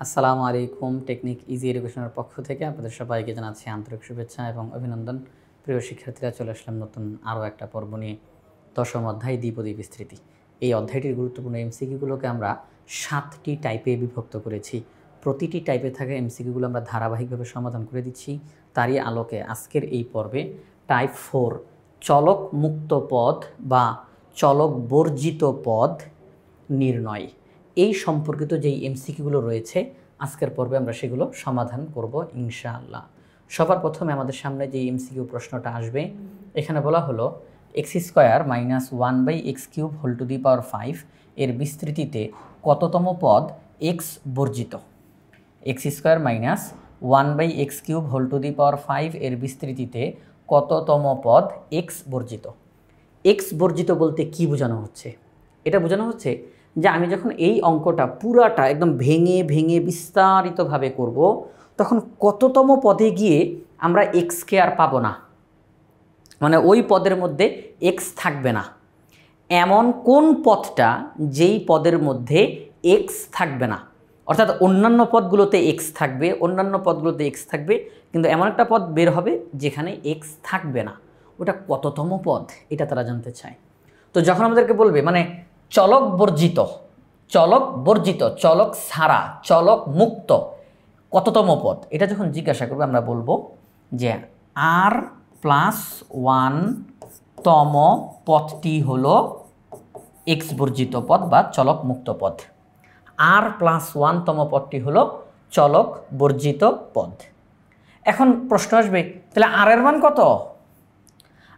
আসসালামু আলাইকুম। Technique easy এডুকেশনের পক্ষ থেকে আপনাদের সবাইকে জানাচ্ছি আন্তরিক শুভেচ্ছা এবং অভিনন্দন। প্রিয় শিক্ষার্থীরা, চলে আসলাম নতুন আরও একটা পর্ব নিয়ে। 10ম অধ্যায় দ্বিপদী বিস্তৃতি। এই অধ্যায়টির গুরুত্বপূর্ণ এমসিকিউগুলোকে আমরা 7টি টাইপে বিভক্ত করেছি। প্রতিটি টাইপে থাকা এমসিকিউগুলো আমরা ধারাবাহিকভাবে সমাধান করে দিচ্ছি। তারই আলোকে আজকের এই পর্বে টাইপ 4 চলক মুক্ত পদ বা চলক বর্জিত পদ নির্ণয় এই সম্পর্কিত যেই এমসিকিউগুলো রয়েছে আজকের পর্বে আমরা সেগুলো সমাধান করব ইনশাআল্লাহ। সবার প্রথমে আমাদের সামনে যে এমসিকিউ প্রশ্নটা আসবে, এখানে বলা হলো x² - 1/x³ whole to the power 5 এর বিস্তৃতিতে কততম পদ x বর্জিত। x² - 1/x³ whole to the power 5 এর বিস্তৃতিতে কততম পদ x বর্জিত। x বর্জিত বলতে কি বোঝানো হচ্ছে? এটা বোঝানো হচ্ছে যে আমি যখন এই অঙ্কটা পুরাটা একদম ভেঙে ভেঙে বিস্তারিতভাবে করব, তখন কততম পদে গিয়ে আমরা এক্সকে আর পাবো না, মানে ওই পদের মধ্যে এক্স থাকবে না। এমন কোন পদটা যেই পদের মধ্যে এক্স থাকবে না, অর্থাৎ অন্যান্য পদগুলোতে এক্স থাকবে, অন্যান্য পদগুলোতে এক্স থাকবে, কিন্তু এমন একটা পদ বের হবে যেখানে এক্স থাকবে না। ওটা কততম পদ, এটা তারা জানতে চায়। তো যখন আমাদেরকে বলবে মানে চলক বর্জিত, চলক বর্জিত, চলক ছাড়া, চলক মুক্ত কততম পদ, এটা যখন জিজ্ঞাসা করবে আমরা বলবো যে r+1 তম পদটি হলো এক্স বর্জিত পদ বা চলক মুক্ত পদ। r+1 তম পদটি হলো চলক বর্জিত পদ। এখন প্রশ্ন আসবে, তাহলে r এর মান কত?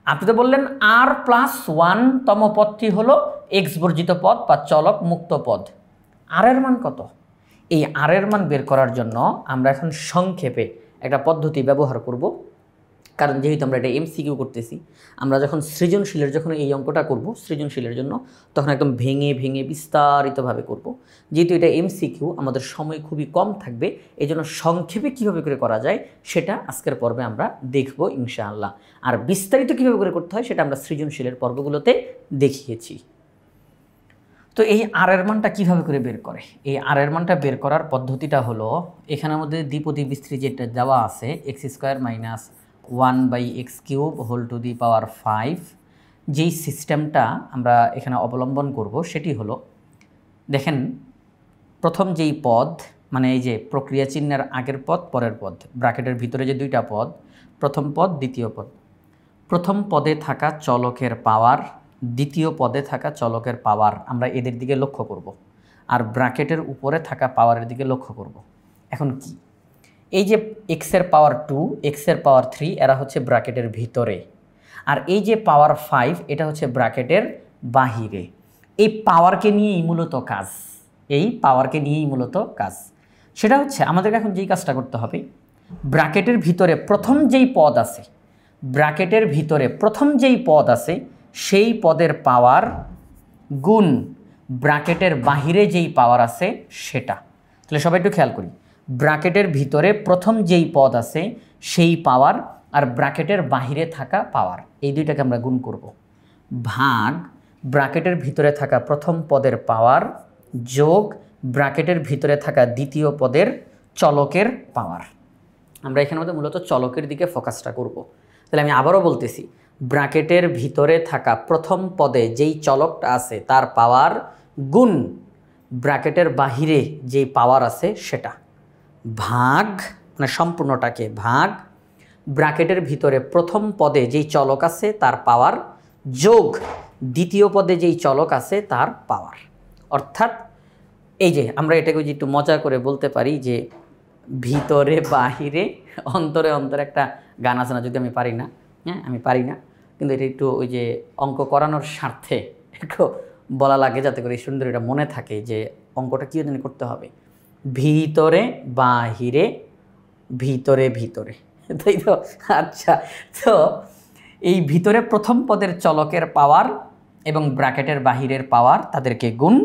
আপনি তো বললেন r+1 তম পদটি হলো এক্স বর্জিত পদ বা চলক মুক্ত পদ। r এর মান কত? এই r এর মান বের করার জন্য আমরা এখন সংক্ষেপে একটা পদ্ধতি ব্যবহার করব, কারণ যেহেতু আমরা এটা এমসিকিউ করতেছি। আমরা যখন সৃজনশীলের যখন এই অঙ্কটা করব সৃজনশীলের জন্য, তখন একদম ভেঙে ভেঙে বিস্তারিতভাবে করব। যেহেতু এটা এমসিকিউ, আমাদের সময় খুবই কম থাকবে, এই জন্য সংক্ষেপে কীভাবে করে করা যায় সেটা আজকের পর্বে আমরা দেখব ইনশাআল্লাহ। আর বিস্তারিত কীভাবে করে করতে হয় সেটা আমরা সৃজনশীলের পর্বগুলোতে দেখিয়েছি। তো এই আর এর মানটা কীভাবে করে বের করে? এই আর এর মানটা বের করার পদ্ধতিটা হলো, এখানের মধ্যে দ্বিপদী বিস্তৃতি যেটা দেওয়া আছে x² - 1/x³ whole to the power 5, যেই সিস্টেমটা আমরা এখানে অবলম্বন করব সেটি হলো, দেখেন প্রথম যেই পদ, মানে এই যে প্রক্রিয়া চিহ্নের আগের পদ পরের পদ, ব্র্যাকেটের ভিতরে যে দুইটা পদ, প্রথম পদ দ্বিতীয় পদ, প্রথম পদে থাকা চলকের পাওয়ার, দ্বিতীয় পদে থাকা চলকের পাওয়ার আমরা এদের দিকে লক্ষ্য করব, আর ব্র্যাকেটের উপরে থাকা পাওয়ারের দিকে লক্ষ্য করব। এখন কি, এই যে এক্সের পাওয়ার 2, এক্সের পাওয়ার 3 এরা হচ্ছে ব্র্যাকেটের ভিতরে, আর এই যে পাওয়ার 5 এটা হচ্ছে ব্র্যাকেটের বাহিরে। এই পাওয়ারকে নিয়েই মূলত কাজ, এই পাওয়ারকে নিয়েই মূলত কাজ। সেটা হচ্ছে আমাদেরকে এখন যেই কাজটা করতে হবে, ব্র্যাকেটের ভিতরে প্রথম যেই পদ আছে, ব্র্যাকেটের ভিতরে প্রথম যেই পদ আছে সেই পদের পাওয়ার গুণ ব্র্যাকেটের বাহিরে যেই পাওয়ার আছে সেটা। তাহলে সবাই একটু খেয়াল করি, ব্র্যাকেটের ভিতরে প্রথম যেই পদ আছে সেই পাওয়ার আর ব্র্যাকেটের বাহিরে থাকা পাওয়ার, এই দুইটাকে আমরা গুণ করব, ভাগ ব্র্যাকেটের ভিতরে থাকা প্রথম পদের পাওয়ার যোগ ব্র্যাকেটের ভিতরে থাকা দ্বিতীয় পদের চলকের পাওয়ার। আমরা এখানের মধ্যে মূলত চলকের দিকে ফোকাসটা করব। তাহলে আমি আবারও বলতেছি, ব্র্যাকেটের ভিতরে থাকা প্রথম পদে যেই চলকটা আছে তার পাওয়ার গুণ ব্র্যাকেটের বাহিরে যেই পাওয়ার আছে সেটা, ভাগ মানে সম্পূর্ণটাকে ভাগ ব্র্যাকেটের ভিতরে প্রথম পদে যেই চলক আছে তার পাওয়ার যোগ দ্বিতীয় পদে যেই চলক আছে তার পাওয়ার। অর্থাৎ এই যে আমরা এটাকে যে একটু মজা করে বলতে পারি যে ভিতরে বাহিরে অন্তরে অন্তরে একটা গান আছে না, যদি আমি পারি না, হ্যাঁ আমি পারি না, কিন্তু এটা একটু ওই যে অঙ্ক করানোর স্বার্থে একটু বলা লাগে যাতে করে সুন্দর এটা মনে থাকে যে অঙ্কটা কী জানি করতে হবে, ভিতরে বাহিরে ভিতরে ভিতরে, তাই তো? আচ্ছা, তো এই ভিতরে প্রথম পদের চলকের পাওয়ার এবং ব্র্যাকেটের বাহিরের পাওয়ার তাদেরকে গুণ।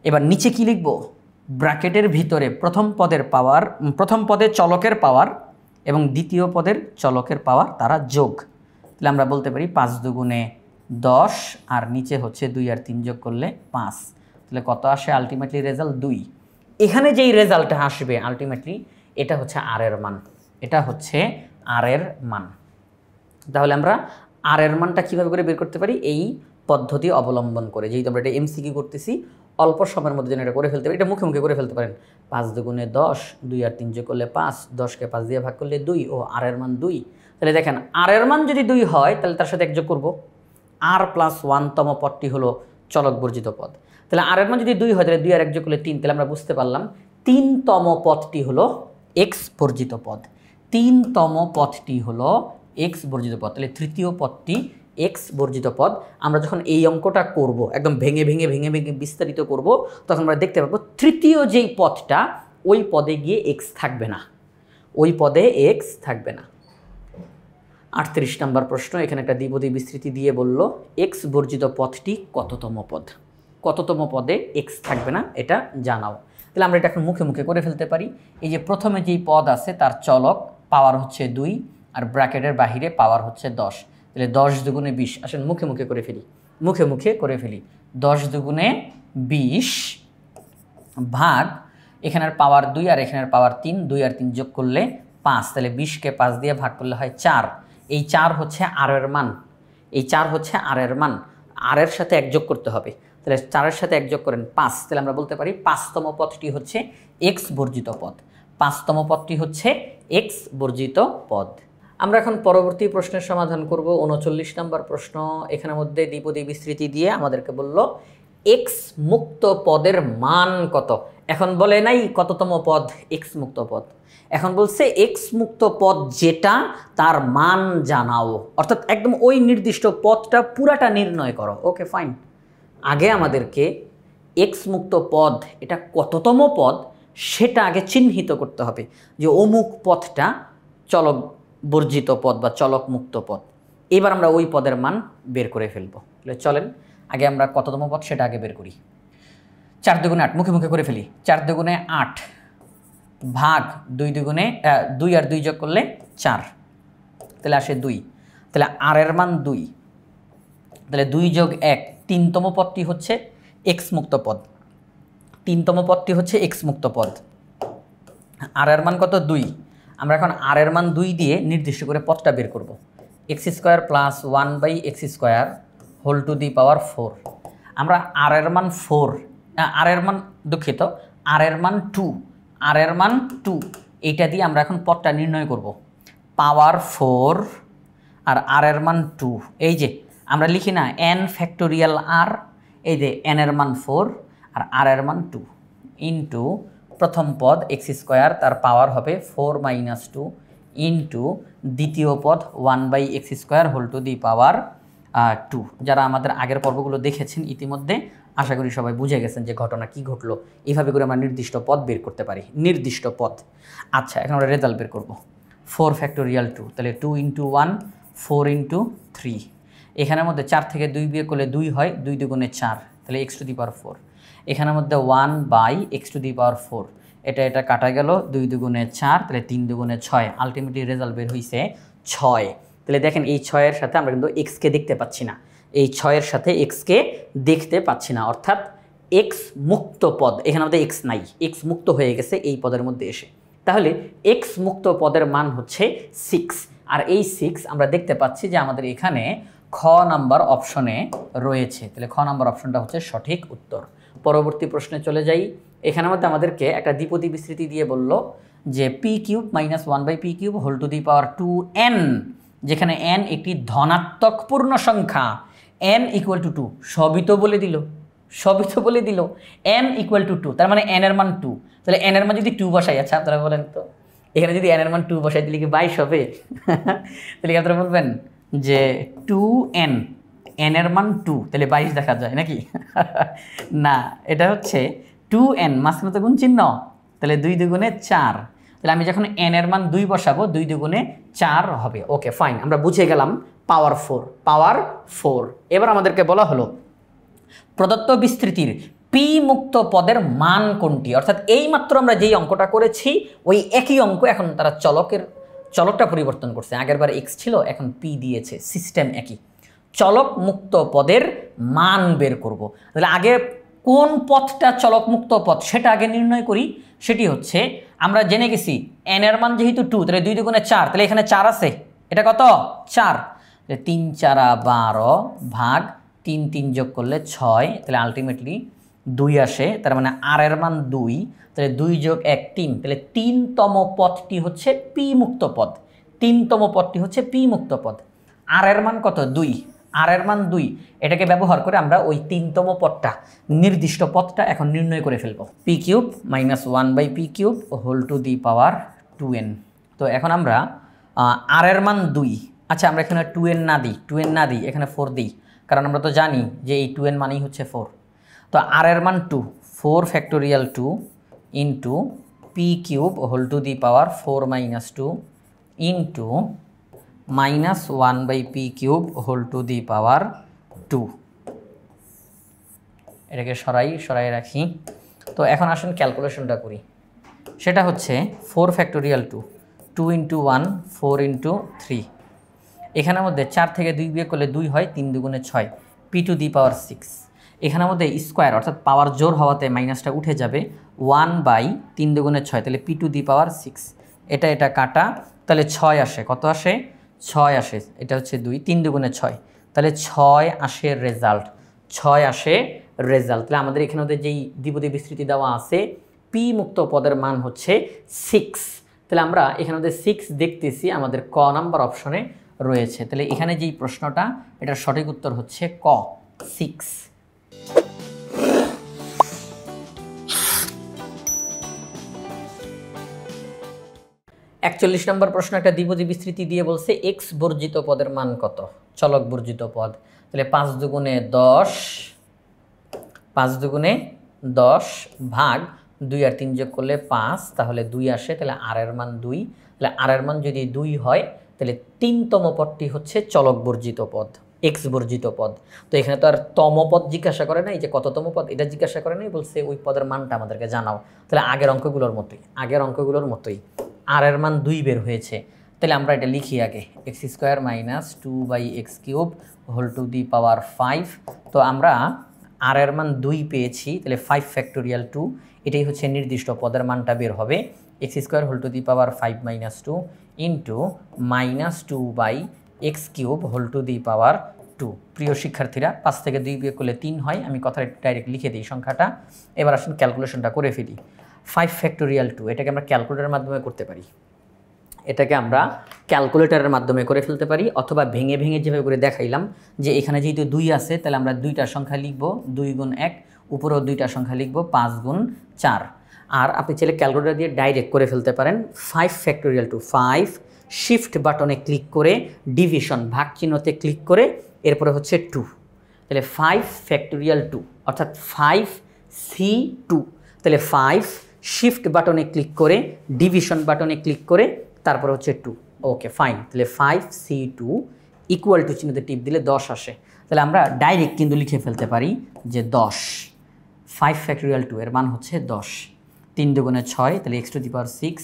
এবার নিচে কি লিখব, ব্র্যাকেটের ভিতরে প্রথম পদের পাওয়ার, প্রথম পদের চলকের পাওয়ার এবং দ্বিতীয় পদের চলকের পাওয়ার তারা যোগ। তাহলে আমরা বলতে পারি 5 দুগুণে 10 আর নিচে হচ্ছে 2 আর 3 যোগ করলে 5, তাহলে কত আসে আলটিমেটলি রেজাল্ট 2। এখানে যেই রেজাল্টটা আসবে আলটিমেটলি এটা হচ্ছে আর এর মান, এটা হচ্ছে আর এর মান। তাহলে আমরা আর এর মানটা কীভাবে করে বের করতে পারি? এই পদ্ধতি অবলম্বন করে, যেহেতু আমরা এটা এমসিকিউ করতেছি, অল্প সময়ের মধ্যে যেন এটা করে ফেলতে পারি। এটা মুখে মুখে করে ফেলতে পারেন। 5 দুগুণে 10, 2 আর 3 যোগ করলে 5, 10কে 5 দিয়ে ভাগ করলে 2, ও আর এর মান 2। তাহলে দেখেন আর এর মান যদি 2 হয় তাহলে তার সাথে এক যোগ করবো। আর প্লাস 1তম পদটি হলো চলক বর্জিত পদ। তাহলে আর এর মান যদি 2 হয় তাহলে 2 আর 1 যোগ করলে 3। তাহলে আমরা বুঝতে পারলাম 3তম পদটি হলো এক্স বর্জিত পদ। 3তম পদটি হলো এক্স বর্জিত পদ। তাহলে তৃতীয় পদটি এক্স বর্জিত পদ। আমরা যখন এই অঙ্কটা করব, একদম ভেঙে ভেঙে ভেঙে ভেঙে বিস্তারিত করব, তখন আমরা দেখতে পাবো তৃতীয় যেই পদটা, ওই পদে গিয়ে এক্স থাকবে না, ওই পদে এক্স থাকবে না। 38 নম্বর প্রশ্ন, এখানে একটা দ্বিপদী বিস্তৃতি দিয়ে বলল এক্স বর্জিত পদটি কততম পদ? কততম পদে এক্স থাকবে না এটা জানাও। তাহলে আমরা এটা এখন মুখে মুখে করে ফেলতে পারি। এই যে প্রথমে যেই পদ আছে তার চলক পাওয়ার হচ্ছে 2 আর ব্র্যাকেটের বাহিরে পাওয়ার হচ্ছে 10। তাহলে 10 দুগুণে 20। আসেন মুখে মুখে করে ফেলি, মুখে মুখে করে ফেলি। 10 দুগুণে 20 ভাগ এখানের পাওয়ার 2 আর এখানের পাওয়ার 3, 2 আর 3 যোগ করলে 5। তাহলে 20কে 5 দিয়ে ভাগ করলে হয় 4। এই 4 হচ্ছে আর এর মান, এই 4 হচ্ছে আর এর মান। আর এর সাথে 1 যোগ করতে হবে। তাহলে 4-এর সাথে 1 যোগ করেন 5। তাহলে আমরা বলতে পারি 5তম পদটি হচ্ছে এক্স বর্জিত পদ। 5তম পদটি হচ্ছে এক্স বর্জিত পদ। আমরা এখন পরবর্তী প্রশ্নের সমাধান করব। 39 নম্বর প্রশ্ন। এখানের মধ্যে দ্বিপদী বিস্তৃতি দিয়ে আমাদেরকে বলল এক্স মুক্ত পদের মান কত। এখন বলে নাই কততম পদ এক্স মুক্ত পদ, এখন বলছে এক্স মুক্ত পদ যেটা তার মান জানাও, অর্থাৎ একদম ওই নির্দিষ্ট পদটা পুরাটা নির্ণয় করো। ওকে ফাইন, আগে আমাদেরকে এক্স মুক্ত পদ এটা কততম পদ সেটা আগে চিহ্নিত করতে হবে, যে অমুক পদটা চলক বর্জিত পদ বা চলক মুক্ত পদ। এবার আমরা ওই পদের মান বের করে ফেলবো। তাহলে চলেন আগে আমরা কততম পদ সেটা আগে বের করি। 4 দুগুণে 8, মুখে মুখে করে ফেলি। 4 দুগুণে 8 ভাগ 2 দুগুণে 2 আর 2 যোগ করলে 4, তাহলে আসে 2। তাহলে আর এর মান 2, তাহলে 2 যোগ 1, 3তম পদটি হচ্ছে এক্স মুক্ত পদ। 3তম পদটি হচ্ছে এক্স মুক্ত পদ। আর এর মান কত? 2। আমরা এখন আর এর মান 2 দিয়ে নির্দিষ্ট করে পদটা বের করব। X square plus 1/x square whole to the power 4। আমরা আর এর মান 4, আর এর মান দুঃখিত, আর এর মান 2, আর এর মান 2, এইটা দিয়ে আমরা এখন পদটা নির্ণয় করব। পাওয়ার 4 আর এর মান 2। এই যে আমরা লিখি না n ফ্যাক্টোরিয়াল r, এই যে n এর মান 4 আর এর মান 2 ইন্টু প্রথম পদ এক্স স্কোয়ার তার পাওয়ার হবে 4 - 2 ইন্টু দ্বিতীয় পদ 1/x square whole to the power 2। যারা আমাদের আগের পর্বগুলো দেখেছেন ইতিমধ্যে আশা করি সবাই বুঝে গেছেন যে ঘটনা কি ঘটলো। এইভাবে করে আমরা নির্দিষ্ট পদ বের করতে পারি, নির্দিষ্ট পদ। আচ্ছা, এখন আমরা রেজাল্ট বের করব। 4 ফ্যাক্টোরিয়াল 2, তাহলে 2 × 1 4 × 3। এখানের মধ্যে 4 থেকে 2 বিয়োগ করলে 2 হয়, 2 দুগুণে 4, তাহলে x টু দি পাওয়ার 4। এখানের মধ্যে 1/x টু দি পাওয়ার 4, এটা কাটা গেল, 2 দুগুণে 4, তাহলে 3 দুগুণে 6। আলটিমেটলি রেজাল্ট বের হয়েছে 6। তাহলে দেখেন এই 6-এর সাথে আমরা কিন্তু এক্সকে দেখতে পাচ্ছি না, এই 6-এর সাথে এক্সকে দেখতে পাচ্ছি না, অর্থাৎ এক্স মুক্ত পদ, এখানে আমাদের এক্স নাই, এক্স মুক্ত হয়ে গেছে এই পদের মধ্যে এসে। তাহলে এক্স মুক্ত পদের মান হচ্ছে 6। আর এই 6 আমরা দেখতে পাচ্ছি যে আমাদের এখানে খ নাম্বার অপশনে রয়েছে। তাহলে খ নাম্বার অপশনটা হচ্ছে সঠিক উত্তর। পরবর্তী প্রশ্নে চলে যাই। এখানের মধ্যে আমাদেরকে একটা দ্বিপদী বিস্তৃতি দিয়ে বলল যে p³ - 1/p³ whole to the power 2n, যেখানে n একটি ধনাত্মক পূর্ণ সংখ্যা, n = 2। সবই তো বলে দিল, সবই তো বলে দিল n = 2, তার মানে n এর মান 2। তাহলে n এর মান যদি 2 বসাই, আচ্ছা আপনারা বলেন তো এখানে যদি n এর মান 2 বসাই দিলে কি 22 হবে? তাহলে কি আপনারা বলবেন যে 2n, n এর মান 2, তাহলে 22 দেখা যায় নাকি? না, এটা হচ্ছে 2n, মাঝখানে তো গুণ চিহ্ন, তাহলে 2 দুগুণে 4। তাহলে আমি যখন n এর মান 2 বসাবো 2 দুগুণে 4 হবে। ওকে ফাইন, আমরা বুঝে গেলাম পাওয়ার 4, পাওয়ার 4। এবার আমাদেরকে বলা হলো প্রদত্ত বিস্তৃতির পি মুক্ত পদের মান কোনটি, অর্থাৎ এই মাত্র আমরা যেই অঙ্কটা করেছি ওই একই অঙ্ক এখন তারা চলকটা পরিবর্তন করছে। আগের বার x ছিল, এখন p দিয়েছে, সিস্টেম একই। চলক মুক্ত পদের মান বের করব। তাহলে আগে কোন পথটা চলক মুক্ত পথ সেটা আগে নির্ণয় করি। সেটি হচ্ছে আমরা জেনে গেছি n এর মান যেহেতু 2, তাহলে 2 দুগুণে 4, তাহলে এখানে 4 আছে, এটা কত 4, তাহলে 3 4 12 ভাগ 3 3 যোগ করলে 6, তাহলে আলটিমেটলি 2 আসে, তার মানে r এর মান 2, তাহলে 2 যোগ 1 3, তাহলে 3তম পথটি হচ্ছে পি মুক্ত পথ, 3তম পথটি হচ্ছে পি মুক্ত পথ। r এর মান কত 2, r এর মান 2, এটাকে ব্যবহার করে আমরা ওই 3তম পথটা নির্দিষ্ট পথটা এখন নির্ণয় করে ফেলবো। P cube minus 1/p cube whole to the power 2n। তো এখন আমরা r এর মান 2, আচ্ছা আমরা এখানে 2n না দিই, এখানে 4 দিই, কারণ আমরা তো জানি যে এই 2n মানেই হচ্ছে 4। তো r এর মান 2, 4 factorial 2 into p cube whole to the power 4 minus 2 into minus 1/p cube whole to the power 2। এটাকে সরাই রাখি। তো এখন আসুন ক্যালকুলেশনটা করি। সেটা হচ্ছে 4 ফ্যাক্টোরিয়াল 2, 2 ইন্টু 1 4 ইন্টু 3, এখানের মধ্যে 4 থেকে 2 বিয়োগ করলে 2 হয়, 3 দুগুণে 6, পি টু দি পাওয়ার 6, এখানের মধ্যে স্কোয়ার অর্থাৎ পাওয়ার জোর হওয়াতে মাইনাসটা উঠে যাবে, 1/3 দুগুণে 6, তাহলে পি টু দি পাওয়ার 6, এটা কাটা, তাহলে 6 আসে, কত আসে 6 আসে, এটা হচ্ছে 2, 3 দুগুণে 6, তাহলে 6 আসে রেজাল্ট, 6 আসে রেজাল্ট। তাহলে আমাদের এখানে ওদের যেই দ্বিপদী বিস্তৃতি দেওয়া আছে পি মুক্ত পদের মান হচ্ছে 6, তাহলে আমরা এখানে ওদের 6 দেখতেছি আমাদের ক নাম্বার অপশনে রয়েছে। তাহলে এখানে যেই প্রশ্নটা, এটার সঠিক উত্তর হচ্ছে ক 6। 41 নম্বর প্রশ্ন, একটা দ্বিপদী বিস্তৃতি দিয়ে বলছে x বর্জিত পদের মান কত, চলক বর্জিত পদ। তাহলে 5 দুগুণে 10, 5 দুগুণে 10 ভাগ 2 আর 3 যোগ করলে 5, তাহলে 2 আসে, তাহলে r এর মান 2, তাহলে r এর মান যদি 2 হয় তাহলে 3তম পদটি হচ্ছে চলক বর্জিত পদ, x বর্জিত পদ। তো এখানে তো আর তম পদ জিজ্ঞাসা করে নাই যে কততম পদ, এটা জিজ্ঞাসা করে নাই, বলছে ওই পদের মানটা আমাদেরকে জানাও। তাহলে আগের অঙ্কগুলোর মতোই r এর মান 2 বের হয়েছে, তাহলে আমরা এটা লিখি আগে, x square minus 2/x cube whole to the power 5। তো আমরা r এর মান 2 পেয়েছি, তাহলে 5 ফ্যাক্টোরিয়াল 2, এটাই হচ্ছে নির্দিষ্ট পদের মানটা বের হবে, x square whole to the power 5 minus 2 into minus 2/x cube whole to the power 2। প্রিয় শিক্ষার্থীরা, 5 থেকে 2 বিয়োগ করলে 3 হয়, আমি কথাটা ডাইরেক্ট লিখে দিই সংখ্যাটা। এবার আসুন ক্যালকুলেশনটা করে ফেলি। 5 ফ্যাক্টোরিয়াল 2, এটাকে আমরা ক্যালকুলেটরের মাধ্যমে করতে পারি, করে ফেলতে পারি, অথবা ভেঙে যেভাবে করে দেখাইলাম যে এখানে যেহেতু 2 আছে তাহলে আমরা 2টা সংখ্যা লিখব, 2 গুণ 1, উপরেও 2টা সংখ্যা লিখব, 5 গুণ 4। আর আপনি চাইলে ক্যালকুলেটর দিয়ে ডাইরেক্ট করে ফেলতে পারেন। 5 ফ্যাক্টোরিয়াল 2, 5 শিফট বাটনে ক্লিক করে ডিভিশন ভাগ চিহ্নতে ক্লিক করে এরপরে হচ্ছে 2, তাহলে 5 ফ্যাক্টোরিয়াল 2 অর্থাৎ 5c2, তাহলে 5 শিফট বাটনে ক্লিক করে ডিভিশন বাটনে ক্লিক করে তারপর হচ্ছে 2, ওকে ফাইন। তাহলে 5c2 ইকুয়াল টু চিহ্নতে টিপ দিলে 10 আসে, তাহলে আমরা ডাইরেক্ট কিন্তু লিখে ফেলতে পারি যে 10, 5 ফ্যাক্টোরিয়াল 2 এর মান হচ্ছে 10, 3 দুগুণে 6, তাহলে x টু দি পাওয়ার 6,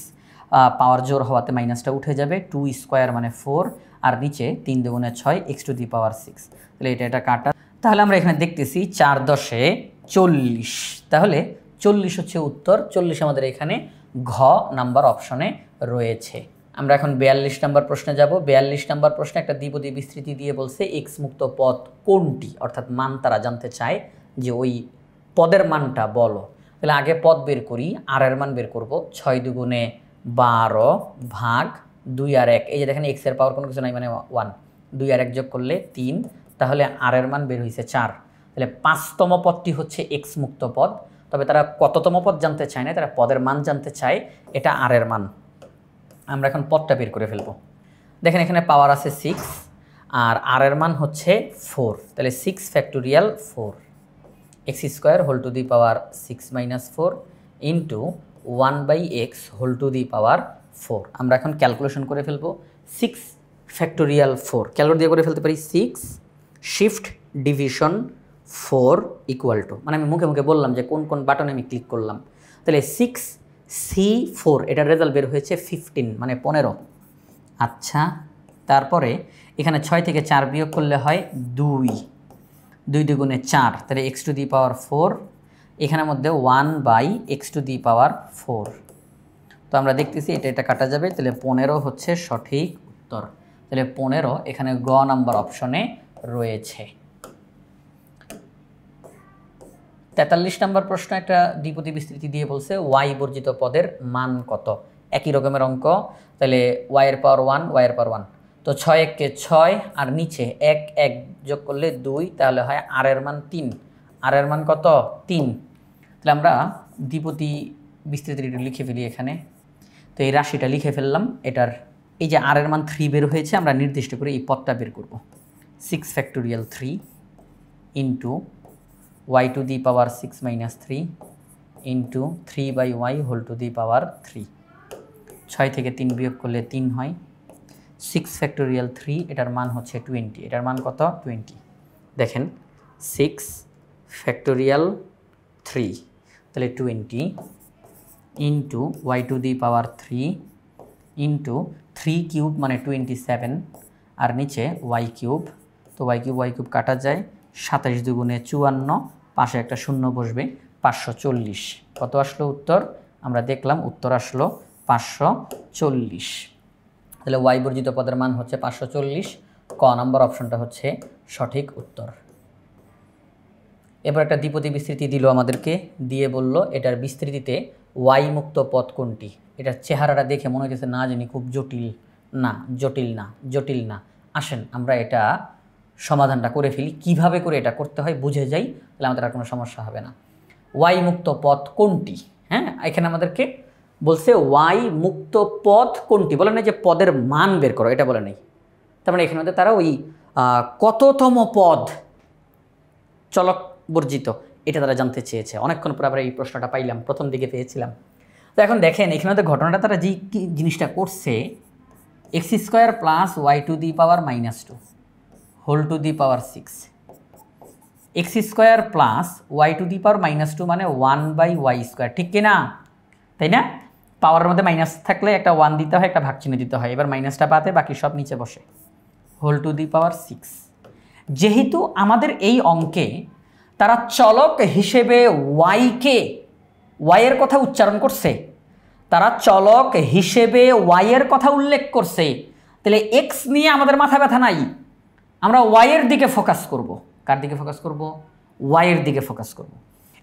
পাওয়ার জোর হওয়াতে মাইনাসটা উঠে যাবে, 2 স্কোয়ার মানে 4, আর নিচে 3 দুগুণে 6, x টু দি পাওয়ার 6, তাহলে এটা কাটা। তাহলে আমরা এখানে দেখতেছি 4 10 40, তাহলে 40 হচ্ছে উত্তর, 40 আমাদের এখানে ঘ নাম্বার অপশনে রয়েছে। আমরা এখন 42 নম্বর প্রশ্নে যাব। 42 নম্বর প্রশ্নে একটা দ্বিপদী বিস্তৃতি দিয়ে বলছে x মুক্ত পদ কোনটি, অর্থাৎ মান তারা জানতে চায় যে ওই পদের মানটা বলো। তাহলে আগে পদ বের করি, r এর মান বের করব, 6 দুগুণে 12 ভাগ 2 আর 1, এই যে দেখেন x এর পাওয়ার কোনো কিছু নাই মানে 1, 2 আর 1 যোগ করলে 3, তাহলে r এর মান বের হয়েছে 4, তাহলে 5তম পদটি হচ্ছে x মুক্ত পদ। তবে তারা কততম পদ জানতে চায় না, তারা পদের মান জানতে চায়, এটা r এর মান। আমরা এখন পদটা বের করে ফেলব। দেখেন এখানে পাওয়ার আছে 6 আর r এর মান হচ্ছে 4, তাহলে 6 factorial 4, x square whole to the power 6 minus 4 into 1/x whole to the power 4। আমরা এখন ক্যালকুলেশন করে ফেলবো। 6 ফ্যাক্টোরিয়াল 4 ক্যালকুলেট দিয়ে করে ফেলতে পারি, 6 শিফট ডিভিশন 4 ইকুয়াল টু, মানে আমি মুখে মুখে বললাম যে কোন কোন বাটনে আমি ক্লিক করলাম। তাহলে 6c4, এটার রেজাল্ট বের হয়েছে 15 মানে 15। আচ্ছা, তারপরে এখানে 6 থেকে 4 বিয়োগ করলে হয় 2, 2 দুগুণে 4, তাহলে x টু দি পাওয়ার 4, এখানের মধ্যে 1/x⁴। তো আমরা দেখতেছি এটা কাটা যাবে, তাহলে 15 হচ্ছে সঠিক উত্তর। তাহলে 15 এখানে গ নাম্বার অপশনে রয়েছে। 43 নম্বর প্রশ্ন একটা দ্বিপদী বিস্তৃতি দিয়ে বলছে y বর্জিত পদের মান কত। একই রকমের অঙ্ক, তাহলে y এর পাওয়ার 1, y এর পাওয়ার 1। তো 6 × 6 আর নিচে 1 1 যোগ করলে 2, তাহলে হয় r এর মান 3। r এর মান কত? 3। তাহলে আমরা দ্বিপদী বিস্তৃতিটা লিখে ফেলি এখানে। তো এই রাশিটা লিখে ফেললাম। এটার এই যে r এর মান 3 বের হয়েছে, আমরা নির্দিষ্ট করে এই পদটা বের করব। 6 × 3 y⁻6 - 3 × 3/y⁻3। 6 থেকে 3 বিয়োগ করলে 3 হয়। 6 এটার মান হচ্ছে 20। এটার মান কত? 20। দেখেন 6 তাহলে 20 × y⁻3 × 3³ মানে 27, আর নিচে y³। তো y³ কাটা যায়, 27 × 2 = 54, পাশে একটা শূন্য বসবে, 540। কত আসলো উত্তর? আমরা দেখলাম উত্তর আসলো 540। তাহলে y বর্জিত পদের মান হচ্ছে 540। ক নম্বর অপশনটা হচ্ছে সঠিক উত্তর। এবার একটা দ্বিপদী বিস্তৃতি দিল আমাদেরকে, দিয়ে বলল এটার বিস্তৃতিতে y মুক্ত পদ কোনটি। এটার চেহারাটা দেখে মনে হচ্ছে না জানি খুব জটিল না। আসেন আমরা এটা সমাধানটা করে ফেলি। কিভাবে করে এটা করতে হয় বুঝে যাই, তাহলে আমাদের আর কোনো সমস্যা হবে না। y মুক্ত পদ কোনটি? হ্যাঁ, এখানে আমাদেরকে বলছে y মুক্ত পদ কোনটি, বলে না যে পদের মান বের করো, এটা বলে নেই। তার মানে এখানে তারা ওই কততম পদ চলক বর্জিত এটা তারা জানতে চেয়েছে। অনেকক্ষণ পর আমরা এই প্রশ্নটা পাইলাম, প্রথম দিকে পেয়েছিলাম। তো এখন দেখেন এখানে ঘটনাটা তারা যে জিনিসটা করছে, x² + y⁻² whole to the power 6। x² + y⁻² মানে 1/y², ঠিক কিনা? তাই না? পাওয়ারের মধ্যে মাইনাস থাকলে একটা 1 দিতে হয়, একটা ভাগ চিহ্ন দিতে হয়। এবার মাইনাসটা বাদে বাকি সব নিচে বসে, হোল টু দি পাওয়ার 6। যেহেতু আমাদের এই অঙ্কে তারা চলক হিসেবে y এর কথা উচ্চারণ করছে, তারা চলক হিসেবে y এর কথা উল্লেখ করছে, তাহলে x নিয়ে আমাদের মাথা ব্যথা নাই। আমরা y এর দিকে ফোকাস করব। কার দিকে ফোকাস করব? y এর দিকে ফোকাস করব।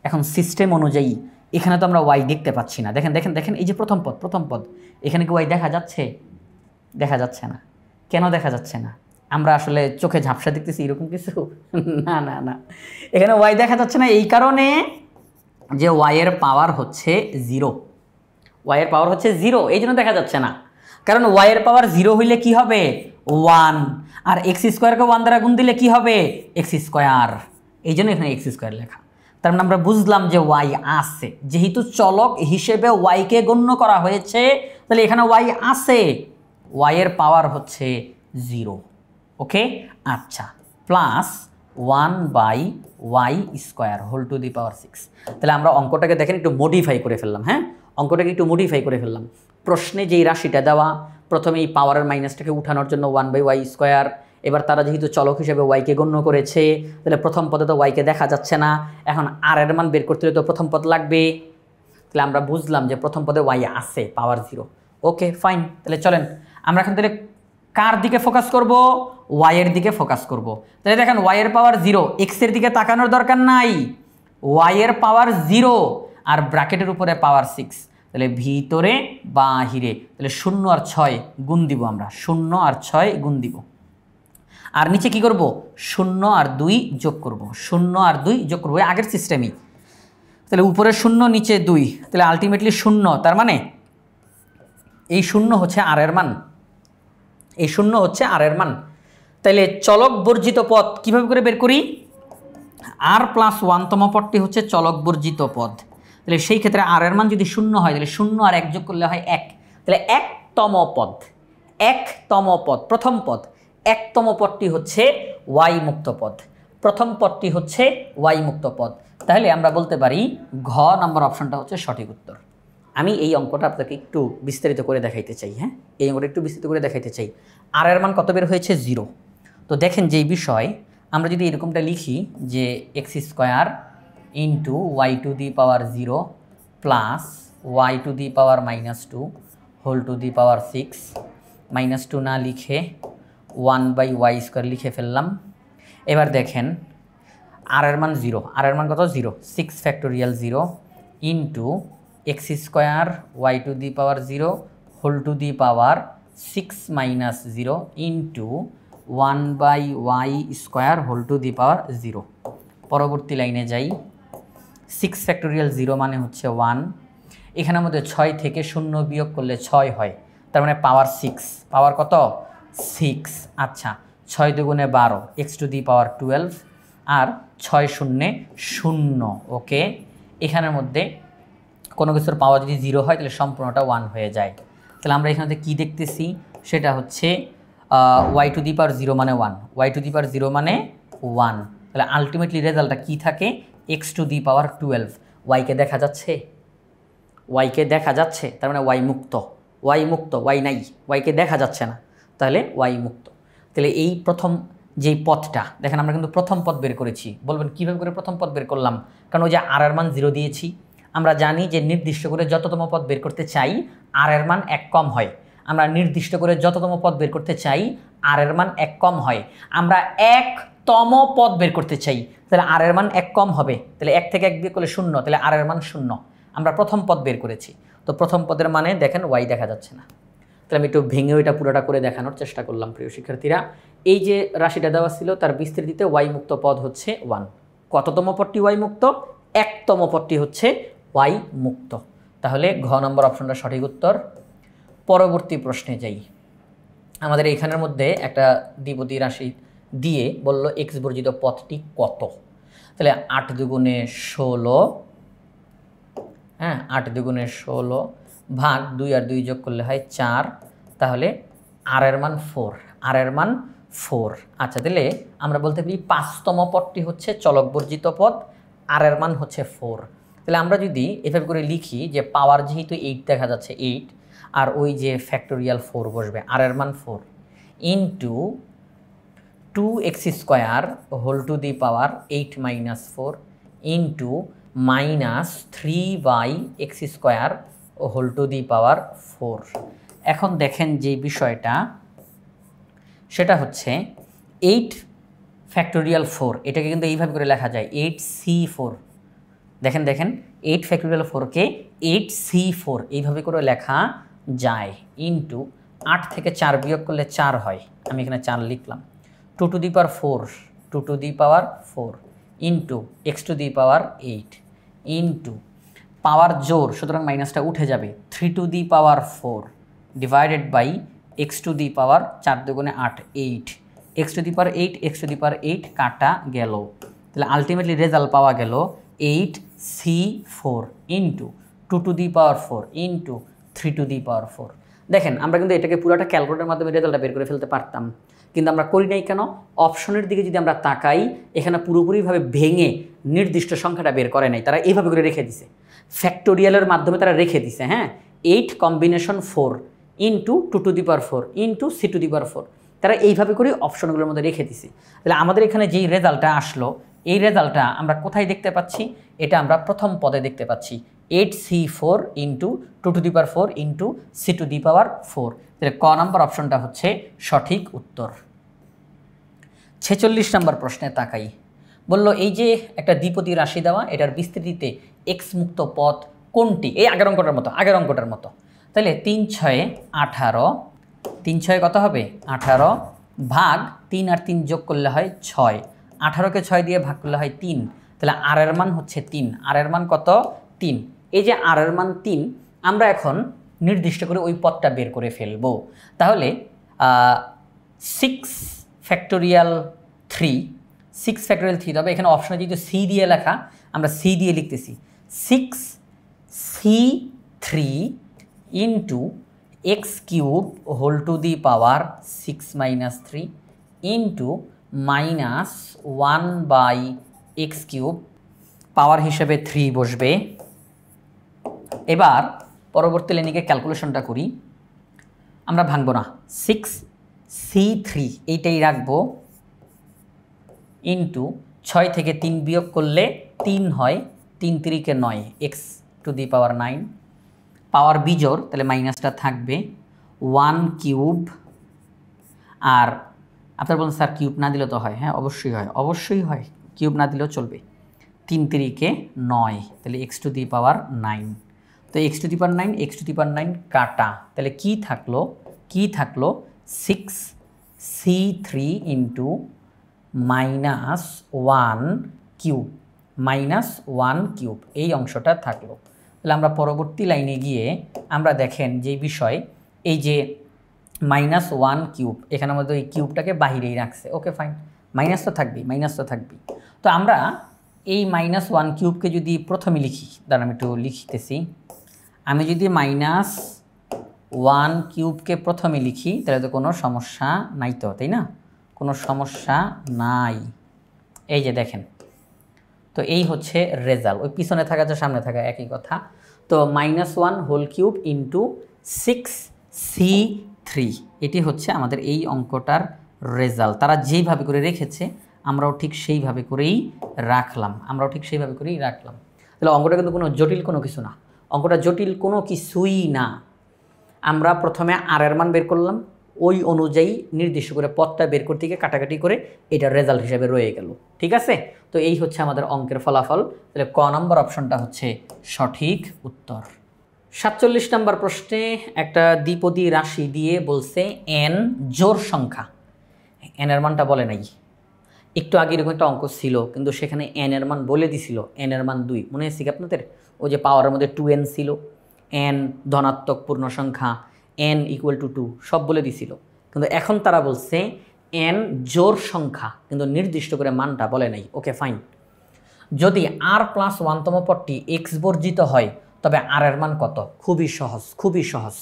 এখন সিস্টেম অনুযায়ী এখানে তো আমরা y দেখতে পাচ্ছি না। দেখেন এই যে প্রথম পদ, এখানে কি y দেখা যাচ্ছে? দেখা যাচ্ছে না। কেন দেখা যাচ্ছে না? আমরা আসলে চোখে ঝাপসা দেখতেছি এরকম কিছু? না, এখানে y দেখা যাচ্ছে না এই কারণে যে y এর পাওয়ার হচ্ছে 0। y এর পাওয়ার হচ্ছে 0, এই জন্য দেখা যাচ্ছে না। কারণ y এর পাওয়ার 0 হইলে কি হবে? 1। আর x² কে 1 দ্বারা গুণ দিলে কি হবে? x²। এই জন্য এখানে x² লেখা। তার মানে আমরা বুঝলাম যে y আছে। যেহেতু চলক হিসেবে y কে গণ্য করা হয়েছে, তাহলে এখানে y আছে। y এর পাওয়ার হচ্ছে 0। ওকে, আচ্ছা, plus 1/y² whole to the power 6। তাহলে আমরা অঙ্কটাকে দেখেন একটু মডিফাই করে ফেললাম। হ্যাঁ, অঙ্কটাকে একটু মডিফাই করে ফেললাম। প্রশ্নে যেই রাশিটা দেওয়া, প্রথমে এই পাওয়ারের মাইনাসটাকে উঠানোর জন্য 1/y²। এবার তারা যেহেতু চলক হিসেবে y কে গণ্য করেছে, তাহলে প্রথম পদে তো y কে দেখা যাচ্ছে না। এখন r এর মান বের করতে হলে তো প্রথম পদ লাগবে। তাহলে আমরা বুঝলাম যে প্রথম পদে y আছে, পাওয়ার 0। ওকে, ফাইন। তাহলে চলেন আমরা এখন তাহলে কার দিকে ফোকাস করব? y এর দিকে ফোকাস করব। তাহলে দেখেন y এর পাওয়ার 0, x এর দিকে তাকানোর দরকার নাই। y এর পাওয়ার 0 আর ব্র্যাকেটের উপরে পাওয়ার 6, তাহলে ভিতরে বাহিরে, তাহলে 0 আর 6 গুণ দিব আমরা, 0 আর 6 গুণ দিব। আর নিচে কি করব? 0 আর 2 যোগ করব, 0 আর 2 যোগ করব, আগের সিস্টেমই। তাহলে উপরে 0 নিচে 2, তাহলে আলটিমেটলি 0। তার মানে এই 0 হচ্ছে r এর মান, এই 0 হচ্ছে r এর মান। তাহলে চলক বর্জিত পদ কিভাবে করে বের করি? r + 1তম পদটি হচ্ছে চলক বর্জিত পদ। তাহলে সেই ক্ষেত্রে r এর মান যদি 0 হয়, তাহলে 0 আর 1 যোগ করলে হয় 1। তাহলে 1তম পদ, প্রথম পদ, 1তম পদটি হচ্ছে y মুক্ত পদ, প্রথম পদটি হচ্ছে y মুক্ত পদ। তাহলে আমরা বলতে পারি ঘ নম্বর অপশনটা হচ্ছে সঠিক উত্তর। আমি এই অঙ্কটা আপনাকে একটু বিস্তারিত করে দেখাইতে চাই। হ্যাঁ, এই অঙ্কটা একটু বিস্তারিত করে দেখাইতে চাই। r এর মান কত বের হয়েছে? 0। তো দেখেন যেই বিষয় আমরা যদি এরকমটা লিখি যে x² into y to the power 0 plus y to the power -2 whole to the power 6 -2 না লিখে 1/y² লিখে ফেললাম। এবার দেখেন আর এর মান 0, আর এর মান কত 0, 6 factorial 0 into x² y to the power 0 whole to the power 6 - 0 into 1/y² whole to the power 0। পরবর্তী লাইনে যাই। 6 ফ্যাক্টোরিয়াল 0 মানে হচ্ছে 1, এখানের মধ্যে 6 থেকে 0 বিয়োগ করলে 6 হয়, তার মানে পাওয়ার 6, পাওয়ার কত 6। আচ্ছা 6 দুগুণে 12 x টু দি পাওয়ার 12 আর 6 শূন্যে 0। ওকে, এখানের মধ্যে কোনো কিছুর পাওয়ার যদি 0 হয় তাহলে সম্পূর্ণটা 1 হয়ে যায়। তাহলে আমরা এখানে কী দেখতেছি সেটা হচ্ছে ওয়াই টু দি পাওয়ার 0 মানে 1, ওয়াই টু দি পাওয়ার 0 মানে 1। তাহলে আলটিমেটলি রেজাল্টটা কী থাকে x টু দি পাওয়ার 12। ওয়াইকে দেখা যাচ্ছে, ওয়াইকে দেখা যাচ্ছে, তার মানে ওয়াই মুক্ত, ওয়াই মুক্ত, ওয়াই নাই, ওয়াইকে দেখা যাচ্ছে না, তাহলে ওয়াই মুক্ত। তাহলে এই প্রথম যেই পথটা দেখেন আমরা কিন্তু প্রথম পথ বের করেছি। বলবেন কীভাবে করে প্রথম পথ বের করলাম? কারণ ওই যে আর এর মান 0 দিয়েছি, আমরা জানি যে নির্দিষ্ট করে যততম পথ বের করতে চাই আর এর মান 1 কম হয়। আমরা নির্দিষ্ট করে যততম পথ বের করতে চাই আর এর মান 1 কম হয়। আমরা 1তম পথ বের করতে চাই, তাহলে আর এর মান 1 কম হবে, তাহলে 1 থেকে 1 বিয়োগ করলে 0, তাহলে আর এর মান 0। আমরা প্রথম পথ বের করেছি, তো প্রথম পদের মানে দেখেন ওয়াই দেখা যাচ্ছে না। তাহলে আমি একটু ভেঙে ওইটা পুরোটা করে দেখানোর চেষ্টা করলাম। প্রিয় শিক্ষার্থীরা, এই যে রাশিটা দেওয়া ছিল তার বিস্তৃতিতে ওয়াই মুক্ত পদ হচ্ছে 1। কততম পদটি ওয়াই মুক্ত? 1তম পদটি হচ্ছে ওয়াই মুক্ত। তাহলে ঘ নম্বর অপশনটা সঠিক উত্তর। পরবর্তী প্রশ্নে যাই। আমাদের এখানের মধ্যে একটা দ্বিপদী রাশি দিয়ে বলল এক্স বর্জিত পথটি কত। তাহলে 8 দুগুণে 16, হ্যাঁ 8 দুগুণে 16 ভাগ 2 আর 2 যোগ করলে হয় 4, তাহলে আর এর মান 4, আর এর মান 4। আচ্ছা তাহলে আমরা বলতে পারি 5তম পদটি হচ্ছে চলক বর্জিত পদ, আর এর মান হচ্ছে 4। তাহলে আমরা যদি এভাবে করে লিখি যে পাওয়ার যেহেতু 8 দেখা যাচ্ছে 8, আর ওই যে ফ্যাক্টোরিয়াল 4 বসবে, আর এর মান 4 into 2x² whole to the power 8 - 4 into -3/x² whole to the power 4। এখন দেখেন যে বিষয়টা সেটা হচ্ছে 8 ফ্যাক্টোরিয়াল 4, এটাকে কিন্তু এইভাবে করে লেখা যায় 8c4। দেখেন দেখেন 8 ফ্যাক্টোরিয়াল 4কে 8c4 এইভাবে করে লেখা যায় ইন্টু 8 থেকে 4 বিয়োগ করলে 4 হয়, আমি এখানে 4 লিখলাম, 2 to the power 4, 2 to the power 4 into x to the power 8 into power জোর, সুতরাং মাইনাসটা উঠে যাবে, 3 to the power 4 divided by x to the power 4 দুগুণে 8 8, x to the power 8, x to the power 8 কাটা গেল। তাহলে আলটিমেটলি রেজাল্ট পাওয়া গেল 8c4 into 2 to the power 4 into 3 to the power 4। দেখেন আমরা কিন্তু এটাকে পুরোটা ক্যালকুলেটরের মাধ্যমে রেজাল্টটা বের করে ফেলতে পারতাম, কিন্তু আমরা করি নাই কেন? অপশনের দিকে যদি আমরা তাকাই, এখানে পুরোপুরিভাবে ভেঙে নির্দিষ্ট সংখ্যাটা বের করে নাই, তারা এইভাবে করে রেখে দিছে, ফ্যাক্টোরিয়ালের মাধ্যমে তারা রেখে দিছে। হ্যাঁ 8 combination 4 into 2 to the power 4 into c to the power 4, তারা এইভাবে করে অপশনগুলোর মধ্যে রেখে দিছে। তাহলে আমাদের এখানে যেই রেজাল্টটা আসলো, এই রেজাল্টটা আমরা কোথায় দেখতে পাচ্ছি? এটা আমরা প্রথম পদে দেখতে পাচ্ছি, 8c4 into 2 to the power 4 into c to the power 4। তাহলে ক নম্বর অপশনটা হচ্ছে সঠিক উত্তর। 46 নম্বর প্রশ্নে তাকাই। বলল এই যে একটা দ্বিপদী রাশি দেওয়া, এটার বিস্তৃতিতে এক্স মুক্ত পথ কোনটি? এই আগের অঙ্কটার মতো। তাহলে 3 × 6 = 18, 3 × 6 কত হবে 18 ভাগ 3 আর 3 যোগ করলে হয় 6, 18কে 6 দিয়ে ভাগ করলে হয় 3, তাহলে আর এর মান হচ্ছে 3, আর এর মান কত 3। এই যে আর এর মান 3, আমরা এখন নির্দিষ্ট করে ওই পথটা বের করে ফেলব। তাহলে 6 ফ্যাক্টোরিয়াল 3, 6 ফ্যাক্টোরিয়াল 3 তবে এখানে অপশনে যেহেতু সি দিয়ে লেখা, আমরা সি দিয়ে লিখতেছি, 6c3 into x³ whole to the power 6 - 3 into -1/x³ power হিসেবে 3 বসবে। এবার পরবর্তী লাইনে ক্যালকুলেশনটা করি, আমরা ভাঙব না, 6c3 এইটাই রাখবো ইন্টু 6 থেকে 3 বিয়োগ করলে 3 হয়, 3 3 9, এক্স টু দি পাওয়ার 9, পাওয়ার বিজোড় তাহলে মাইনাসটা থাকবে, 1 কিউব। আর আপনার বলুন স্যার কিউব না দিলে তো হয়, হ্যাঁ অবশ্যই হয়, অবশ্যই হয়, কিউব না দিলেও চলবে। 3 3 9, তাহলে এক্স টু দি পাওয়ার 9। তো x to the power 9, x to the power 9 কাটা, তাহলে কি থাকলো, কি থাকলো 6c3 into minus 1 cube, minus 1 cube, এই অংশটা থাকলো। তাহলে আমরা পরবর্তী লাইনে গিয়ে আমরা দেখেন যে বিষয়, এই যে মাইনাস 1 কিউব, এখানে আমাদের এই কিউবটাকে বাহিরেই রাখছে, ওকে ফাইন, মাইনাস তো থাকবেই, মাইনাস তো থাকবেই। তো আমরা এই মাইনাস 1 কিউবকে যদি প্রথমে লিখি, দাঁড়ান আমি একটু লিখতেছি, আমি যদি মাইনাস 1 কিউবকে প্রথমে লিখি তাহলে তো কোনো সমস্যা নাই তো, তাই না, কোনো সমস্যা নাই। এই যে দেখেন, তো এই হচ্ছে রেজাল্ট, ওই পিছনে থাকা যে সামনে থাকা একই কথা। তো minus 1 whole cube into 6c3, এটি হচ্ছে আমাদের এই অঙ্কটার রেজাল্ট। তারা যেইভাবে করে রেখেছে আমরাও ঠিক সেইভাবে করেই রাখলাম, তাহলে অঙ্কটা কিন্তু কোনো জটিল কোনো কিছু না, অঙ্কটা জটিল কোনো কিছুই না। আমরা প্রথমে আর এর মান বের করলাম, ওই অনুযায়ী নির্দিষ্ট করে পথটা বের করতে গিয়ে কাটাকাটি করে এটা রেজাল্ট হিসেবে রয়ে গেল, ঠিক আছে। তো এই হচ্ছে আমাদের অঙ্কের ফলাফল। তাহলে ক নম্বর অপশনটা হচ্ছে সঠিক উত্তর। 47 নম্বর প্রশ্নে একটা দ্বিপদী রাশি দিয়ে বলছে n জোড় সংখ্যা, n এর মানটা বলে নাই। একটু আগে এরকম একটা অঙ্ক ছিল কিন্তু সেখানে n এর মান বলে দিছিল, n এর মান 2, মনে আছে কি আপনাদের? ওই যে পাওয়ারের মধ্যে 2n ছিল, n ধনাত্মক পূর্ণ সংখ্যা, n ইকুয়াল টু 2 সব বলে দিছিল। কিন্তু এখন তারা বলছে n জোড় সংখ্যা, কিন্তু নির্দিষ্ট করে মানটা বলে নাই, ওকে ফাইন। যদি r+1তম পদটি x বর্জিত হয় তবে r এর মান কত? খুবই সহজ, খুবই সহজ।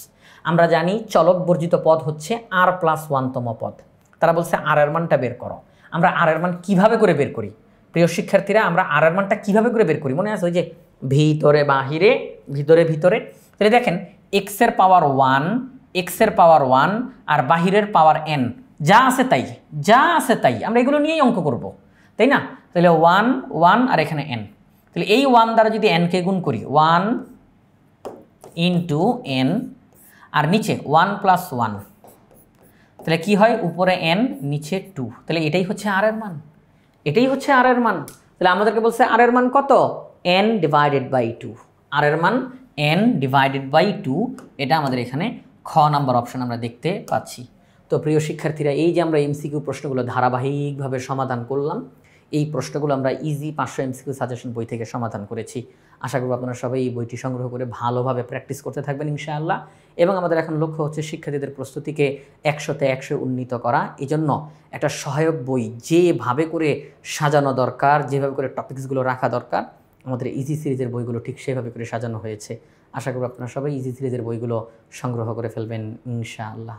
আমরা জানি চলক বর্জিত পদ হচ্ছে r+1তম পদ। তারা বলছে r এর মানটা বের করো। আমরা r এর মান কিভাবে করে বের করি প্রিয় শিক্ষার্থীরা? আমরা r এর মানটা কিভাবে করে বের করি মনে আছে? ওই যে ভিতরে বাহিরে, ভিতরে ভিতরে। তাহলে দেখেন x এর পাওয়ার 1, x এর পাওয়ার 1 আর বাহিরের পাওয়ার n, যা আছে তাই, যা আছে তাই, আমরা এগুলো নিয়েই অঙ্ক করব, তাই না? তাহলে 1 1 আর এখানে n, তাহলে এই 1 দ্বারা যদি n কে গুণ করি, 1 ইন্টু n আর নিচে 1 প্লাস 1, তাহলে কি হয়? উপরে n নিচে 2, তাহলে এটাই হচ্ছে r এর মান, এটাই হচ্ছে r এর মান। তাহলে আমাদেরকে বলছে r এর মান কত? n ডিভাইডেড বাই 2, r এর মান n ডিভাইডেড বাই 2, এটা আমাদের এখানে খ নাম্বার অপশন আমরা দেখতে পাচ্ছি। তো প্রিয় শিক্ষার্থীরা, এই যে আমরা এমসিকিউ প্রশ্নগুলো ধারাবাহিকভাবে সমাধান করলাম, এই প্রশ্নগুলো আমরা ইজি 500 এমসিকিউ সাজেশন বই থেকে সমাধান করেছি। আশা করব আপনারা সবাই এই বইটি সংগ্রহ করে ভালোভাবে প্র্যাকটিস করতে থাকবেন ইনশাআল্লাহ। এবং আমাদের এখন লক্ষ্য হচ্ছে শিক্ষার্থীদের প্রস্তুতিকে 100তে 100 উন্নীত করা। এজন্য একটা সহায়ক বই যেভাবে করে সাজানো দরকার, যেভাবে করে টপিকসগুলো রাখা দরকার, আমাদের ইজি সিরিজের বইগুলো ঠিক সেভাবে করে সাজানো হয়েছে। আশা করব আপনারা সবাই ইজি সিরিজের বইগুলো সংগ্রহ করে ফেলবেন ইনশাআল্লাহ।